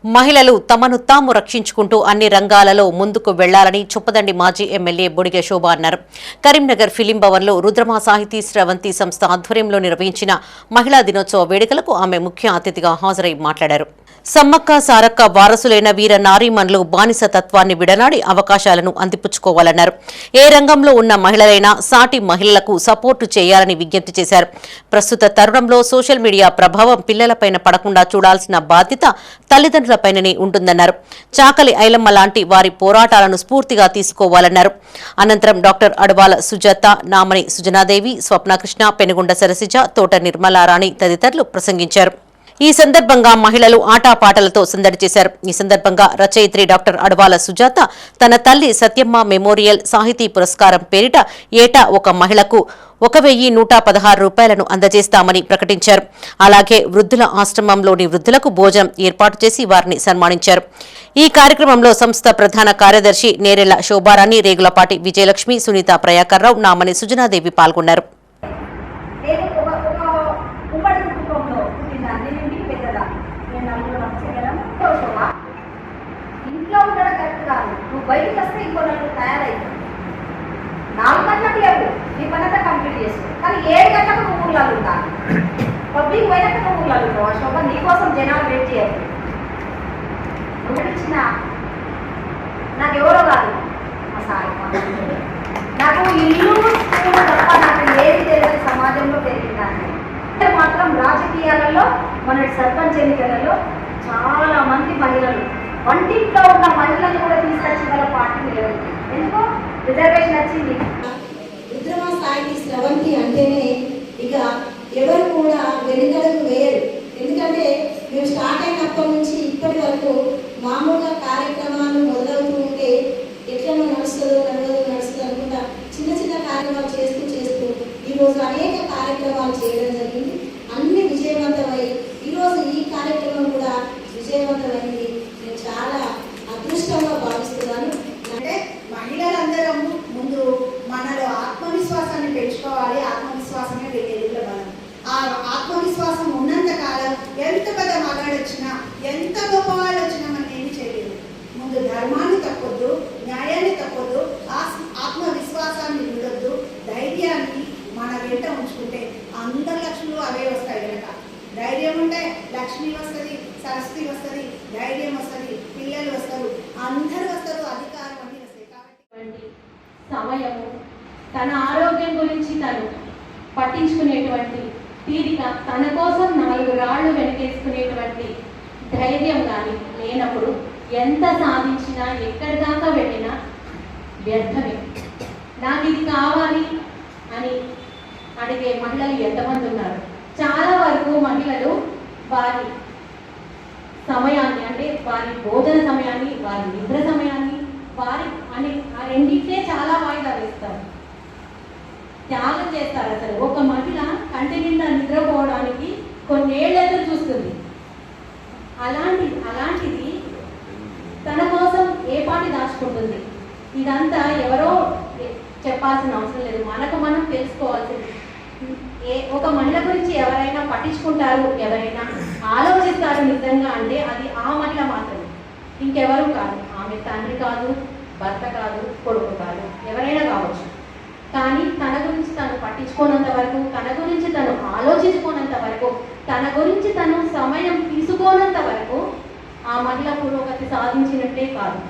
మహిళలు తమను తాము రక్షించుకుంటూ అన్ని రంగాలలో ముందుకు వెళ్లాలని చొప్పదండి మాజీ ఎమ్మెల్యే బొడిగె శోభ అన్నారు. కరీంనగర్ ఫిలిం భవన్లో రుద్రమ సాహితీ స్రవంతి సంస్థ ఆధ్వర్యంలో నిర్వహించిన మహిళా దినోత్సవ వేడుకలకు ఆమె ముఖ్య అతిథిగా హాజరై మాట్లాడారు. సమ్మక్క సారక్క వారసులైన వీర నారీమణులు బానిస తత్వాన్ని విడనాడి అవకాశాలను అందిపుచ్చుకోవాలన్నారు. ఏ రంగంలో ఉన్న మహిళలైనా సాటి మహిళలకు సపోర్టు చేయాలని విజ్ఞప్తి చేశారు. ప్రస్తుత తరుణంలో సోషల్ మీడియా ప్రభావం పిల్లలపైన పడకుండా చూడాల్సిన బాధ్యత తల్లిదండ్రులపైననే ఉంటుందన్నారు. చాకలి ఐలమ్మ లాంటి వారి పోరాటాలను స్ఫూర్తిగా తీసుకోవాలన్నారు. అనంతరం డాక్టర్ అడవాల సుజాత, నామని సుజనాదేవి, స్వప్నకృష్ణ, పెనుగొండ సరసిజ, తోట నిర్మలారాణి తదితరులు ప్రసంగించారు. ఈ సందర్భంగా మహిళలు ఆటాపాటలతో సందడి చేశారు. ఈ సందర్భంగా రచయిత్రి డాక్టర్ అడవాల సుజాత తన తల్లి సత్యమ్మ మెమోరియల్ సాహితీ పురస్కారం పేరిట ఏటా ఒక మహిళకు 1116 రూపాయలను అందజేస్తామని ప్రకటించారు. అలాగే వృద్ధుల ఆశ్రమంలోని వృద్ధులకు భోజనం ఏర్పాటు చేసి వారిని సన్మానించారు. ఈ కార్యక్రమంలో సంస్థ ప్రధాన కార్యదర్శి నేరెళ్ల శోభారాణి, రేగులపాటి విజయలక్ష్మి, సునీత ప్రయాకర్రావు, నామని సుజనాదేవి పాల్గొన్నారు. ఇంట్లో ఉండడం కరెక్ట్ కాదు. నువ్వు బయటకు వస్తే ఇంకో నలుగురు తయారైతావు. 4 గంటలకు లేవు, నీ పనంతా కంప్లీట్ చేసుకో. కానీ 7 గంటలకు నువ్వు ఊర్లో ఉంటాను. పబ్లిక్ పోయినాక నువ్వు ఊర్లో ఉంటావు. ఆ శోభ నీకోసం జనాలు వెయిట్ చేయాలి. ఇచ్చిన నాకు ఎవరో కాదు, మా సార్. నాకు ఇల్లు స్కూల్ తప్ప నాకు ఏది తెలియదు. సమాజంలో పెరిగిందాన్ని మాత్రం రాజకీయాలలో మన సర్పంచ్ ఎన్నికలలో చాలా మంది మహిళలు వంటింట్లో ఉన్న మహిళలు కూడా తీసుకొచ్చి వాళ్ళ పార్టీ నిలబెట్టింది. ఎందుకో రిజర్వేషన్ వచ్చింది. రుద్రమ సాహితీ స్రవంతి అంటేనే ఇక ఎవరు కూడా వెనుకడుగు వేయరు. ఎందుకంటే మేము స్టార్ట్ అయినప్పటి నుంచి ఇప్పటి వరకు మామూలుగా కార్యక్రమాలు మొదలవుతూ ఉంటే ఎట్లనో నడుస్తుందో అనుకుంటా చిన్న చిన్న కార్యక్రమాలు చేస్తూ ఈరోజు అనేక కార్యక్రమాలు చేయడం జరిగింది. అన్ని విజయవంతమై ఈరోజు ఈ కార్యక్రమం కూడా విజయవంతమైంది. నేను చాలా అదృష్టంగా భావిస్తున్నాను. అంటే మహిళలందరం ముందు మనలో ఆత్మవిశ్వాసాన్ని పెంచుకోవాలి. ఆత్మవిశ్వాసమే ఎదుగుల బలం. ఆ ఆత్మవిశ్వాసం ఉన్నంత కాలం ఎంత పెద్ద మగాడు వచ్చినా, ఎంత గొప్ప వాళ్ళు వచ్చినా మనం ఏమి చేయలేదు. ముందు ధర్మాన్ని తప్పొద్దు, న్యాయాన్ని తప్పొద్దు, ఆత్మవిశ్వాసాన్ని విడొద్దు, ధైర్యాన్ని మన వెంట ఉంచుకుంటే అందరి లక్ష్ములు అవే వస్తాయి. కనుక ధైర్యం ఉంటే లక్ష్మి వస్తుంది, సరస్వతి వస్తుంది, ధైర్యం వస్తుంది, పిల్లలు వస్తారు, అందరూ వస్తారు, అధికారం అన్ని వస్తాయి. కాబట్టి సమయము, తన ఆరోగ్యం గురించి తను పట్టించుకునేటువంటి తీరిక, తన కోసం 4 రాళ్లు వెనకేసుకునేటువంటి ధైర్యం కానీ లేనప్పుడు ఎంత సాధించినా ఎక్కడి దాకా వెళ్ళినా వ్యర్థమే. నాకు ఇది కావాలి అని అడిగే మహిళలు ఎంతమంది ఉన్నారు? చాలా వరకు మహిళలు వారి సమయాన్ని, అంటే వారి భోజన సమయాన్ని, వారి నిద్ర సమయాన్ని, వారి అని ఆ రెండింటినే చాలా వాయిదా వేస్తారు, త్యాగం చేస్తారు. అసలు ఒక మహిళ కంటి నిండా నిద్రపోవడానికి కొన్నేళ్లెదురు చూస్తుంది. అలాంటిది తన కోసం ఏ పాటి దాచుకుంటుంది? ఇదంతా ఎవరో చెప్పాల్సిన అవసరం లేదు, మనకు మనం తెలుసుకోవాల్సింది. ఒక మహిళ గురించి ఎవరైనా పట్టించుకుంటారు, ఎవరైనా ఆలోచిస్తారు నిజంగా అంటే అది ఆ మహిళ మాత్రమే, ఇంకెవరు కాదు. ఆమె తండ్రి కాదు, భర్త కాదు, కొడుకు కాదు, ఎవరైనా కావచ్చు. కానీ తన గురించి తను పట్టించుకోనంత వరకు, తన గురించి తను ఆలోచించుకోనంత వరకు, తన గురించి తను సమయం తీసుకోనంత వరకు ఆ మహిళ పురోగతి సాధించినట్టే కాదు.